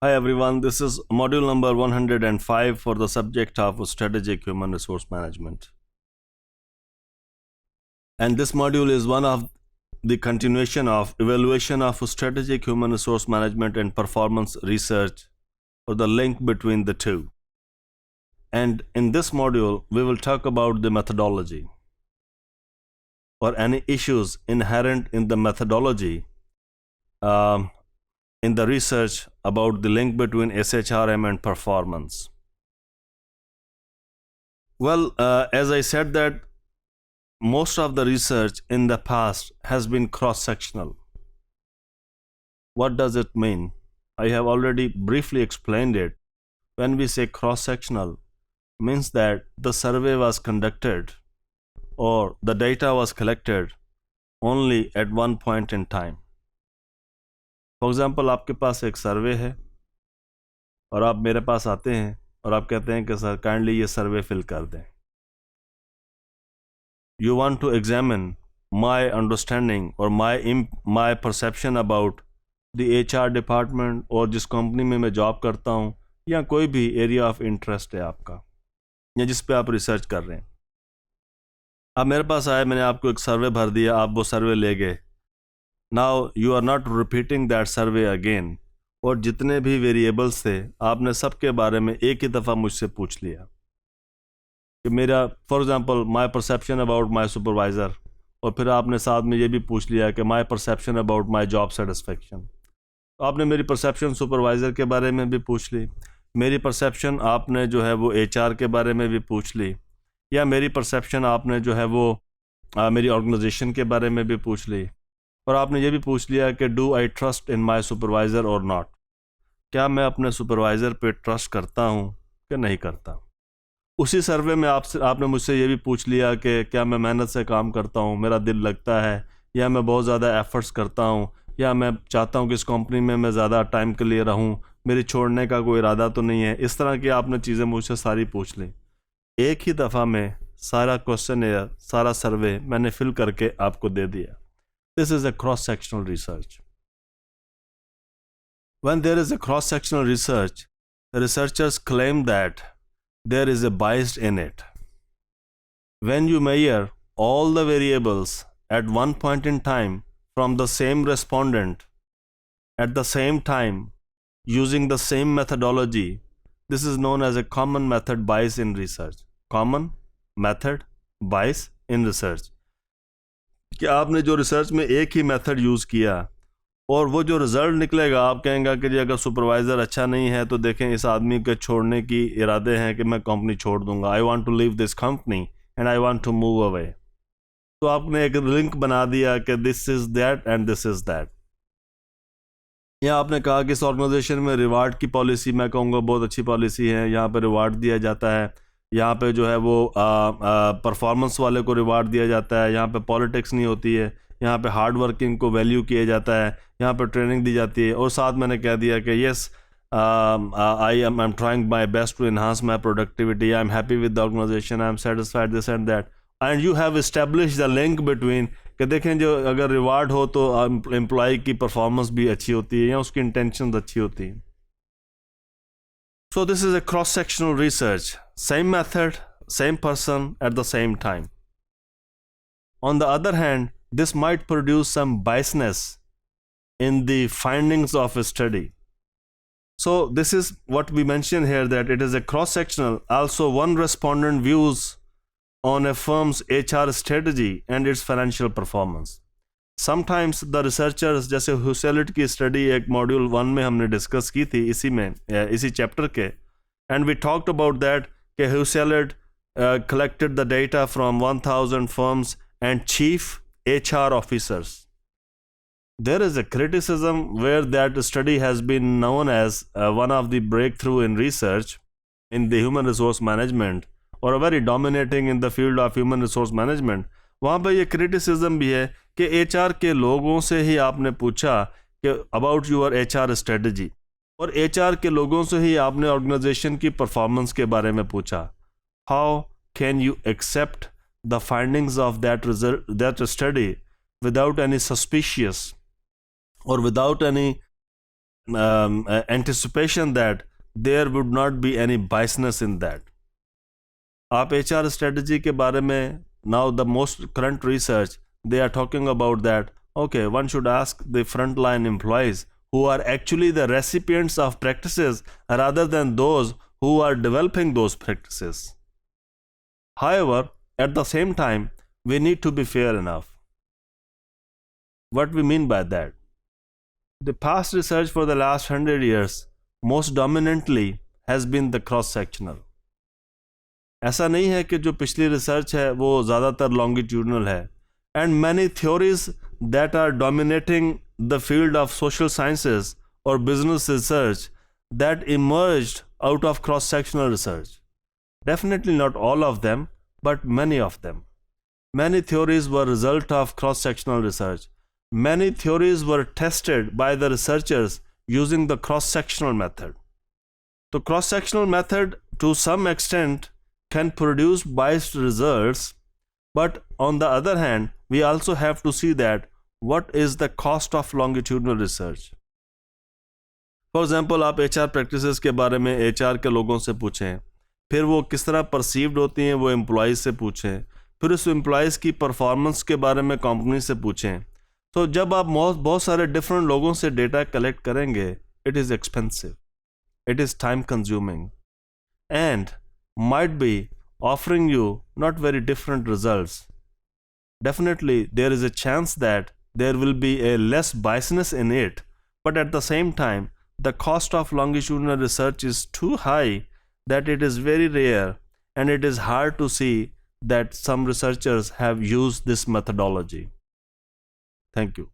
Hi everyone, this is module number 105 for the subject of strategic human resource management. And this module is one of the continuation of evaluation of strategic human resource management and performance research, or the link between the two. And in this module, we will talk about the methodology or any issues inherent in the methodology in the research about the link between SHRM and performance. Well, as I said that most of the research in the past has been cross-sectional. What does it mean? I have already briefly explained it. When we say cross-sectional, means that the survey was conducted or the data was collected only at one point in time. For example, आपके पास एक सर्वे है और आप मेरे पास आते हैं और आप कहते हैं कि सर काइंडली ये सर्वे फिल कर दें. You want to examine my understanding or my perception about the HR department और जिस कंपनी में मैं जॉब करता हूँ या कोई भी एरिया ऑफ इंटरेस्ट है आपका या जिस पे आप रिसर्च कर रहे हैं. आप मेरे पास आए, मैंने आपको एक सर्वे भर दिया, आप वो सर्वे ले गए. Now you are not repeating that survey again. और जितने भी वेरिएबल्स थे आपने सबके बारे में एक ही दफ़ा मुझसे पूछ लिया कि मेरा for example my perception about my supervisor, और फिर आपने साथ में ये भी पूछ लिया कि my perception about my job satisfaction. तो आपने मेरी परसेप्शन सुपरवाइज़र के बारे में भी पूछ ली, मेरी परसेप्शन आपने जो है वो HR के बारे में भी पूछ ली, या मेरी परसेप्शन आपने जो है वो मेरी ऑर्गेनाइजेशन के बारे में भी पूछ ली, और आपने ये भी पूछ लिया कि do I trust in my supervisor और नॉट. क्या मैं अपने सुपरवाइज़र पे ट्रस्ट करता हूँ कि नहीं करता. उसी सर्वे में आपने मुझसे ये भी पूछ लिया कि क्या मैं मेहनत से काम करता हूँ, मेरा दिल लगता है, या मैं बहुत ज़्यादा एफ़र्ट्स करता हूँ, या मैं चाहता हूँ कि इस कंपनी में मैं ज़्यादा टाइम के लिए रहूँ, मेरी छोड़ने का कोई इरादा तो नहीं है. इस तरह की आपने चीज़ें मुझसे सारी पूछ ली. एक ही दफ़ा में सारा क्वेश्चन या सारा सर्वे मैंने फिल करके आपको दे दिया. This is a cross sectional research. When there is a cross-sectional research, the researchers claim that there is a bias in it. When you measure all the variables at one point in time from the same respondent at the same time using the same methodology, this is known as a common method bias in research. Common method bias in research. कि आपने जो research में एक ही method use किया और वो जो result निकलेगा, आप कहेंगे कि जी अगर सुपरवाइज़र अच्छा नहीं है तो देखें इस आदमी के छोड़ने की इरादे हैं कि मैं कंपनी छोड़ दूंगा, I want to leave this company and I want to move away. तो आपने एक लिंक बना दिया कि this is that and this is that. या आपने कहा कि इस ऑर्गेनाइजेशन में रिवार्ड की पॉलिसी मैं कहूँगा बहुत अच्छी पॉलिसी है, यहाँ पर रिवार्ड दिया जाता है, यहाँ पे जो है वो परफॉर्मेंस वाले को रिवार्ड दिया जाता है, यहाँ पे पॉलिटिक्स नहीं होती है, यहाँ पे हार्ड वर्किंग को वैल्यू किया जाता है, यहाँ पे ट्रेनिंग दी जाती है. और साथ मैंने कह दिया कि yes I am trying my best to enhance my productivity, I am happy with the organisation, I am satisfied this and that. And you have establish the link between कि देखें जो अगर रिवार्ड हो तो एम्प्लॉय की performance भी अच्छी होती है या उसकी इंटेंशन अच्छी होती है. So this is a cross-sectional research. Same method, same person at the same time. On the other hand, this might produce some biasness in the findings of a study. So this is what we mentioned here, that it is a cross-sectional. Also, one respondent views on a firm's HR strategy and its financial performance. Sometimes the researchers, जैसे हुसेलिट की study एक module 1 में हमने discuss की थी इसी chapter के, and we talked about that कि हुसेलिट collected the data from 1000 firms and chief HR officers. There is a criticism where that study has been known as one of the breakthrough in research in the human resource management or very dominating in the field of human resource management. वहाँ पर ये criticism भी है कि HR के लोगों से ही आपने पूछा कि अबाउट यूर HR स्ट्रेटजी, और HR के लोगों से ही आपने ऑर्गेनाइजेशन की परफॉर्मेंस के बारे में पूछा. How can you accept the findings of that study without any suspicious or without any anticipation that there would not be any biasness in that. आप HR strategy के बारे में, now the most current research, they are talking about that, okay, one should ask the frontline employees who are actually the recipients of practices rather than those who are developing those practices. However, at the same time, we need to be fair enough. What we mean by that? The past research for the last 100 years most dominantly has been the cross-sectional. ऐसा नहीं है कि जो पिछली research है वो ज़्यादातर longitudinal है. And many theories that are dominating the field of social sciences or business research that emerged out of cross-sectional research. Definitely not all of them, but many of them. Many theories were result of cross-sectional research. Many theories were tested by the researchers using the cross-sectional method. The cross-sectional method to some extent can produce biased results, but on the other hand, we also have to see that what is the cost of longitudinal research. For example, आप HR practices के बारे में HR के लोगों से पूछें, फिर वो किस तरह परसीव्ड होती हैं वो एम्प्लॉयज़ से पूछें, फिर उस एम्प्लॉयज़ की परफॉर्मेंस के बारे में कंपनी से पूछें. तो जब आप बहुत सारे डिफरेंट लोगों से डेटा कलेक्ट करेंगे, it is expensive, it is time consuming and might be offering you not very different results. Definitely, there is a chance that there will be a less biasness in it, but at the same time, the cost of longitudinal research is too high that it is very rare, and it is hard to see that some researchers have used this methodology. Thank you.